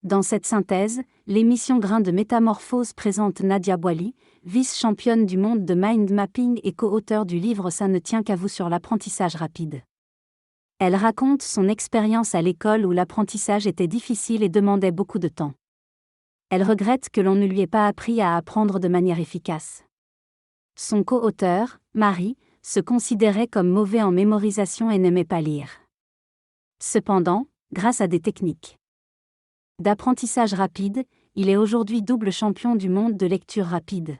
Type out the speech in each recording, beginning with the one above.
Dans cette synthèse, l'émission Grain de Métamorphose présente Nadia Boily, vice-championne du monde de mind mapping et co-auteure du livre Ça ne tient qu'à vous sur l'apprentissage rapide. Elle raconte son expérience à l'école où l'apprentissage était difficile et demandait beaucoup de temps. Elle regrette que l'on ne lui ait pas appris à apprendre de manière efficace. Son co-auteur, Marie, se considérait comme mauvais en mémorisation et n'aimait pas lire. Cependant, grâce à des techniques d'apprentissage rapide, il est aujourd'hui double champion du monde de lecture rapide.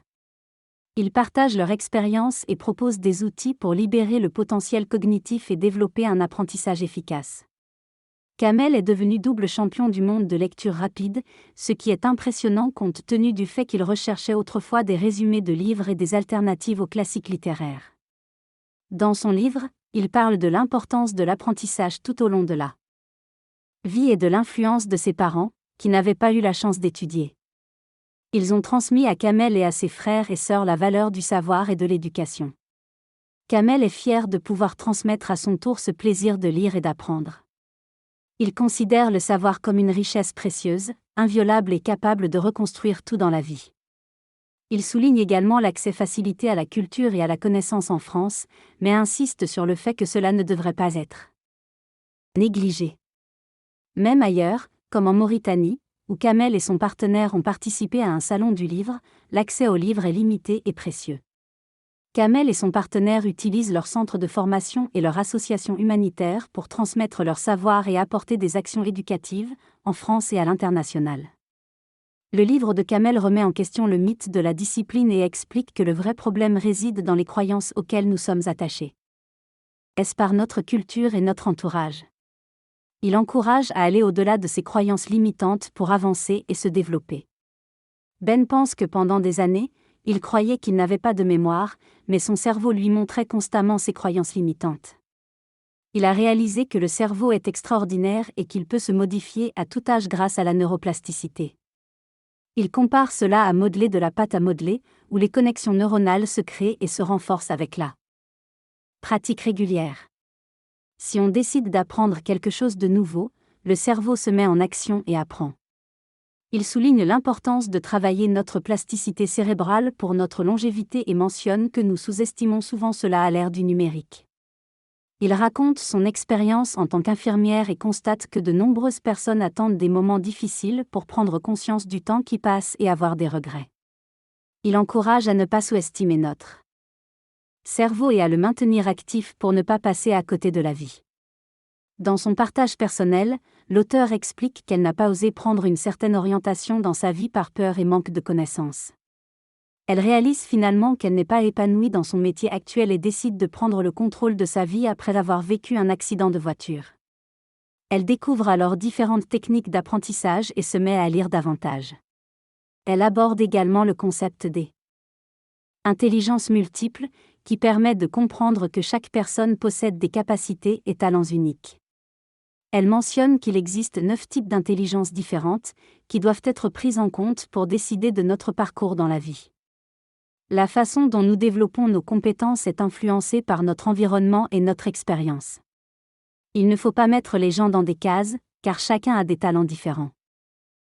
Ils partagent leur expérience et proposent des outils pour libérer le potentiel cognitif et développer un apprentissage efficace. Kamel est devenu double champion du monde de lecture rapide, ce qui est impressionnant compte tenu du fait qu'il recherchait autrefois des résumés de livres et des alternatives aux classiques littéraires. Dans son livre, il parle de l'importance de l'apprentissage tout au long de la vie et de l'influence de ses parents, qui n'avaient pas eu la chance d'étudier. Ils ont transmis à Kamel et à ses frères et sœurs la valeur du savoir et de l'éducation. Kamel est fier de pouvoir transmettre à son tour ce plaisir de lire et d'apprendre. Il considère le savoir comme une richesse précieuse, inviolable et capable de reconstruire tout dans la vie. Il souligne également l'accès facilité à la culture et à la connaissance en France, mais insiste sur le fait que cela ne devrait pas être négligé. Même ailleurs, comme en Mauritanie, où Kamel et son partenaire ont participé à un salon du livre, l'accès aux livres est limité et précieux. Kamel et son partenaire utilisent leur centre de formation et leur association humanitaire pour transmettre leur savoir et apporter des actions éducatives, en France et à l'international. Le livre de Kamel remet en question le mythe de la discipline et explique que le vrai problème réside dans les croyances auxquelles nous sommes attachés. Est-ce par notre culture et notre entourage? Il encourage à aller au-delà de ces croyances limitantes pour avancer et se développer. Ben pense que pendant des années, il croyait qu'il n'avait pas de mémoire, mais son cerveau lui montrait constamment ses croyances limitantes. Il a réalisé que le cerveau est extraordinaire et qu'il peut se modifier à tout âge grâce à la neuroplasticité. Il compare cela à modeler de la pâte à modeler, où les connexions neuronales se créent et se renforcent avec la pratique régulière. Si on décide d'apprendre quelque chose de nouveau, le cerveau se met en action et apprend. Il souligne l'importance de travailler notre plasticité cérébrale pour notre longévité et mentionne que nous sous-estimons souvent cela à l'ère du numérique. Il raconte son expérience en tant qu'infirmière et constate que de nombreuses personnes attendent des moments difficiles pour prendre conscience du temps qui passe et avoir des regrets. Il encourage à ne pas sous-estimer notre cerveau et à le maintenir actif pour ne pas passer à côté de la vie. Dans son partage personnel, l'auteure explique qu'elle n'a pas osé prendre une certaine orientation dans sa vie par peur et manque de connaissances. Elle réalise finalement qu'elle n'est pas épanouie dans son métier actuel et décide de prendre le contrôle de sa vie après avoir vécu un accident de voiture. Elle découvre alors différentes techniques d'apprentissage et se met à lire davantage. Elle aborde également le concept des intelligences multiples, qui permet de comprendre que chaque personne possède des capacités et talents uniques. Elle mentionne qu'il existe 9 types d'intelligences différentes, qui doivent être prises en compte pour décider de notre parcours dans la vie. La façon dont nous développons nos compétences est influencée par notre environnement et notre expérience. Il ne faut pas mettre les gens dans des cases, car chacun a des talents différents.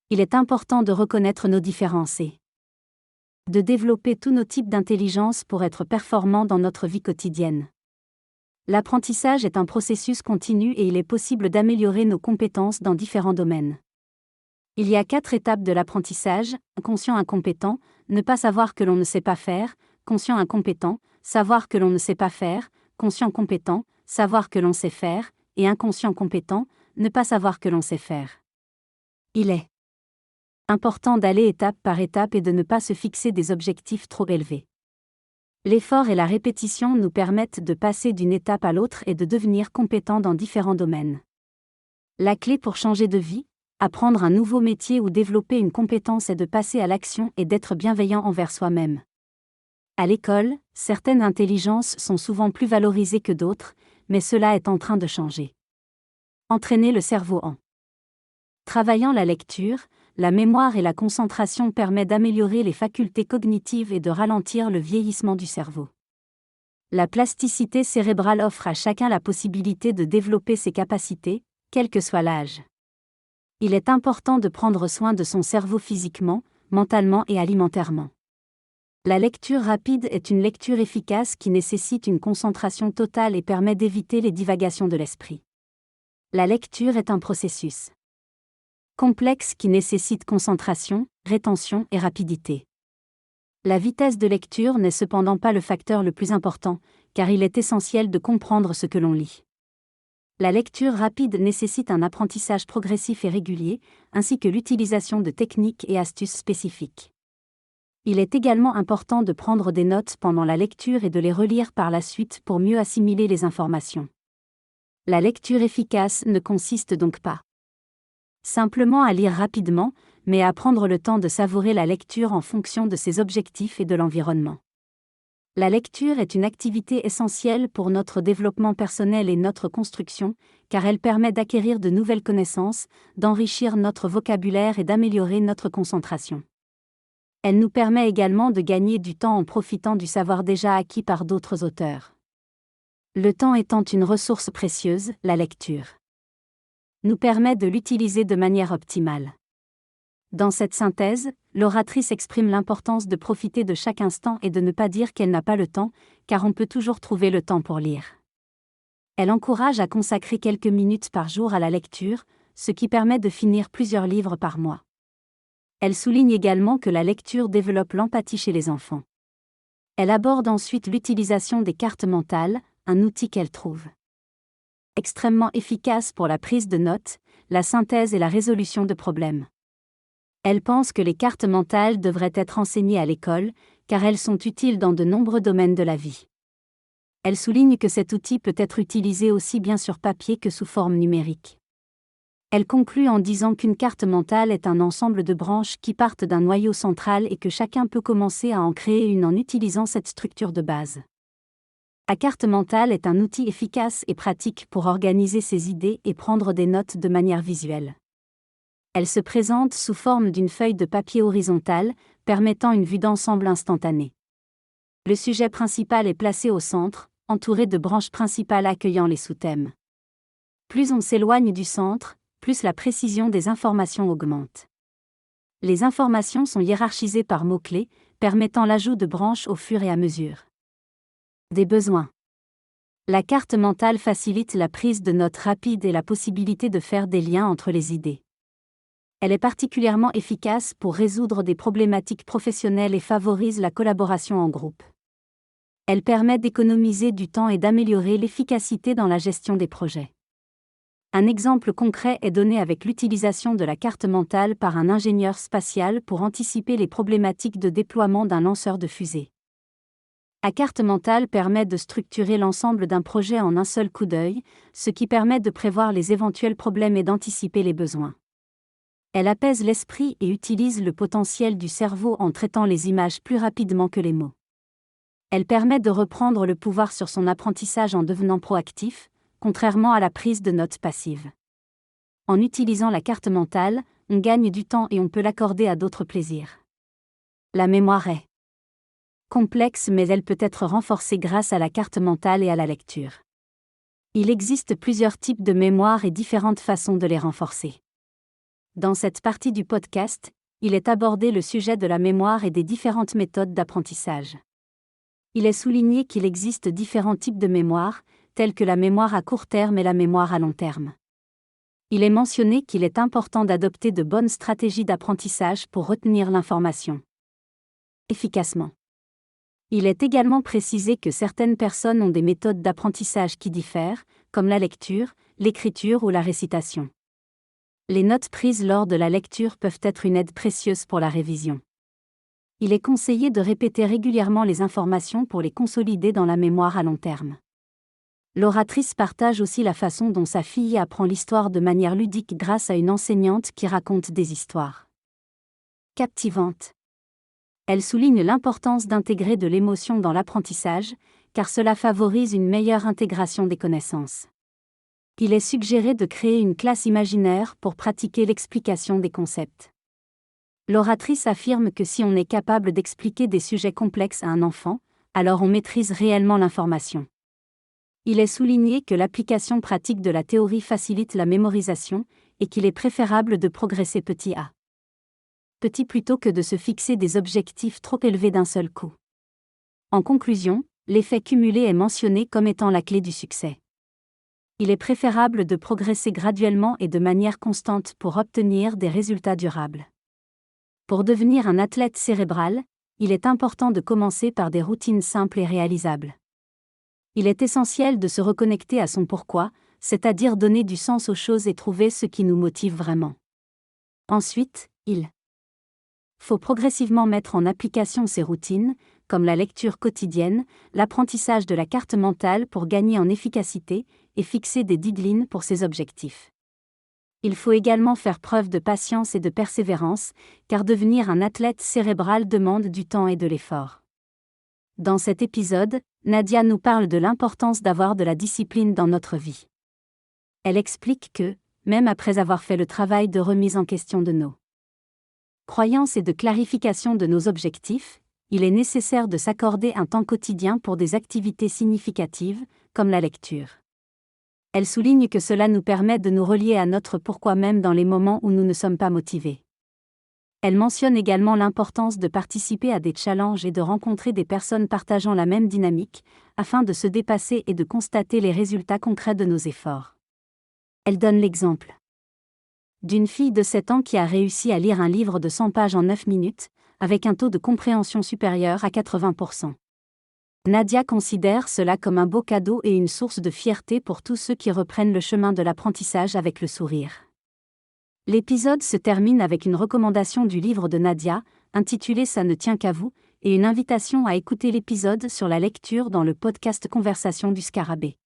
Il est important de reconnaître nos différences et de développer tous nos types d'intelligence pour être performants dans notre vie quotidienne. L'apprentissage est un processus continu et il est possible d'améliorer nos compétences dans différents domaines. Il y a 4 étapes de l'apprentissage: conscient incompétent, ne pas savoir que l'on ne sait pas faire; conscient incompétent, savoir que l'on ne sait pas faire; conscient compétent, savoir que l'on sait faire; et inconscient compétent, ne pas savoir que l'on sait faire. Il est important d'aller étape par étape et de ne pas se fixer des objectifs trop élevés. L'effort et la répétition nous permettent de passer d'une étape à l'autre et de devenir compétents dans différents domaines. La clé pour changer de vie, apprendre un nouveau métier ou développer une compétence est de passer à l'action et d'être bienveillant envers soi-même. À l'école, certaines intelligences sont souvent plus valorisées que d'autres, mais cela est en train de changer. Entraîner le cerveau en travaillant la lecture, la mémoire et la concentration permet d'améliorer les facultés cognitives et de ralentir le vieillissement du cerveau. La plasticité cérébrale offre à chacun la possibilité de développer ses capacités, quel que soit l'âge. Il est important de prendre soin de son cerveau physiquement, mentalement et alimentairement. La lecture rapide est une lecture efficace qui nécessite une concentration totale et permet d'éviter les divagations de l'esprit. La lecture est un processus complexe qui nécessite concentration, rétention et rapidité. La vitesse de lecture n'est cependant pas le facteur le plus important, car il est essentiel de comprendre ce que l'on lit. La lecture rapide nécessite un apprentissage progressif et régulier, ainsi que l'utilisation de techniques et astuces spécifiques. Il est également important de prendre des notes pendant la lecture et de les relire par la suite pour mieux assimiler les informations. La lecture efficace ne consiste donc pas simplement à lire rapidement, mais à prendre le temps de savourer la lecture en fonction de ses objectifs et de l'environnement. La lecture est une activité essentielle pour notre développement personnel et notre construction, car elle permet d'acquérir de nouvelles connaissances, d'enrichir notre vocabulaire et d'améliorer notre concentration. Elle nous permet également de gagner du temps en profitant du savoir déjà acquis par d'autres auteurs. Le temps étant une ressource précieuse, la lecture nous permet de l'utiliser de manière optimale. Dans cette synthèse, l'oratrice exprime l'importance de profiter de chaque instant et de ne pas dire qu'elle n'a pas le temps, car on peut toujours trouver le temps pour lire. Elle encourage à consacrer quelques minutes par jour à la lecture, ce qui permet de finir plusieurs livres par mois. Elle souligne également que la lecture développe l'empathie chez les enfants. Elle aborde ensuite l'utilisation des cartes mentales, un outil qu'elle trouve extrêmement efficace pour la prise de notes, la synthèse et la résolution de problèmes. Elle pense que les cartes mentales devraient être enseignées à l'école, car elles sont utiles dans de nombreux domaines de la vie. Elle souligne que cet outil peut être utilisé aussi bien sur papier que sous forme numérique. Elle conclut en disant qu'une carte mentale est un ensemble de branches qui partent d'un noyau central et que chacun peut commencer à en créer une en utilisant cette structure de base. La carte mentale est un outil efficace et pratique pour organiser ses idées et prendre des notes de manière visuelle. Elle se présente sous forme d'une feuille de papier horizontale, permettant une vue d'ensemble instantanée. Le sujet principal est placé au centre, entouré de branches principales accueillant les sous-thèmes. Plus on s'éloigne du centre, plus la précision des informations augmente. Les informations sont hiérarchisées par mots-clés, permettant l'ajout de branches au fur et à mesure des besoins. La carte mentale facilite la prise de notes rapides et la possibilité de faire des liens entre les idées. Elle est particulièrement efficace pour résoudre des problématiques professionnelles et favorise la collaboration en groupe. Elle permet d'économiser du temps et d'améliorer l'efficacité dans la gestion des projets. Un exemple concret est donné avec l'utilisation de la carte mentale par un ingénieur spatial pour anticiper les problématiques de déploiement d'un lanceur de fusée. La carte mentale permet de structurer l'ensemble d'un projet en un seul coup d'œil, ce qui permet de prévoir les éventuels problèmes et d'anticiper les besoins. Elle apaise l'esprit et utilise le potentiel du cerveau en traitant les images plus rapidement que les mots. Elle permet de reprendre le pouvoir sur son apprentissage en devenant proactif, contrairement à la prise de notes passive. En utilisant la carte mentale, on gagne du temps et on peut l'accorder à d'autres plaisirs. La mémoire est complexe, mais elle peut être renforcée grâce à la carte mentale et à la lecture. Il existe plusieurs types de mémoire et différentes façons de les renforcer. Dans cette partie du podcast, il est abordé le sujet de la mémoire et des différentes méthodes d'apprentissage. Il est souligné qu'il existe différents types de mémoire, tels que la mémoire à court terme et la mémoire à long terme. Il est mentionné qu'il est important d'adopter de bonnes stratégies d'apprentissage pour retenir l'information efficacement. Il est également précisé que certaines personnes ont des méthodes d'apprentissage qui diffèrent, comme la lecture, l'écriture ou la récitation. Les notes prises lors de la lecture peuvent être une aide précieuse pour la révision. Il est conseillé de répéter régulièrement les informations pour les consolider dans la mémoire à long terme. L'oratrice partage aussi la façon dont sa fille apprend l'histoire de manière ludique grâce à une enseignante qui raconte des histoires captivantes. Elle souligne l'importance d'intégrer de l'émotion dans l'apprentissage, car cela favorise une meilleure intégration des connaissances. Il est suggéré de créer une classe imaginaire pour pratiquer l'explication des concepts. L'oratrice affirme que si on est capable d'expliquer des sujets complexes à un enfant, alors on maîtrise réellement l'information. Il est souligné que l'application pratique de la théorie facilite la mémorisation, et qu'il est préférable de progresser petit à petit plutôt que de se fixer des objectifs trop élevés d'un seul coup. En conclusion, l'effet cumulé est mentionné comme étant la clé du succès. Il est préférable de progresser graduellement et de manière constante pour obtenir des résultats durables. Pour devenir un athlète cérébral, il est important de commencer par des routines simples et réalisables. Il est essentiel de se reconnecter à son pourquoi, c'est-à-dire donner du sens aux choses et trouver ce qui nous motive vraiment. Ensuite, il faut progressivement mettre en application ces routines, comme la lecture quotidienne, l'apprentissage de la carte mentale pour gagner en efficacité, et fixer des deadlines pour ses objectifs. Il faut également faire preuve de patience et de persévérance, car devenir un athlète cérébral demande du temps et de l'effort. Dans cet épisode, Nadia nous parle de l'importance d'avoir de la discipline dans notre vie. Elle explique que, même après avoir fait le travail de remise en question de nos croyances et de clarification de nos objectifs, il est nécessaire de s'accorder un temps quotidien pour des activités significatives, comme la lecture. Elle souligne que cela nous permet de nous relier à notre pourquoi même dans les moments où nous ne sommes pas motivés. Elle mentionne également l'importance de participer à des challenges et de rencontrer des personnes partageant la même dynamique, afin de se dépasser et de constater les résultats concrets de nos efforts. Elle donne l'exemple d'une fille de 7 ans qui a réussi à lire un livre de 100 pages en 9 minutes, avec un taux de compréhension supérieur à 80%. Nadia considère cela comme un beau cadeau et une source de fierté pour tous ceux qui reprennent le chemin de l'apprentissage avec le sourire. L'épisode se termine avec une recommandation du livre de Nadia, intitulé Ça ne tient qu'à vous, et une invitation à écouter l'épisode sur la lecture dans le podcast Conversation du Scarabée.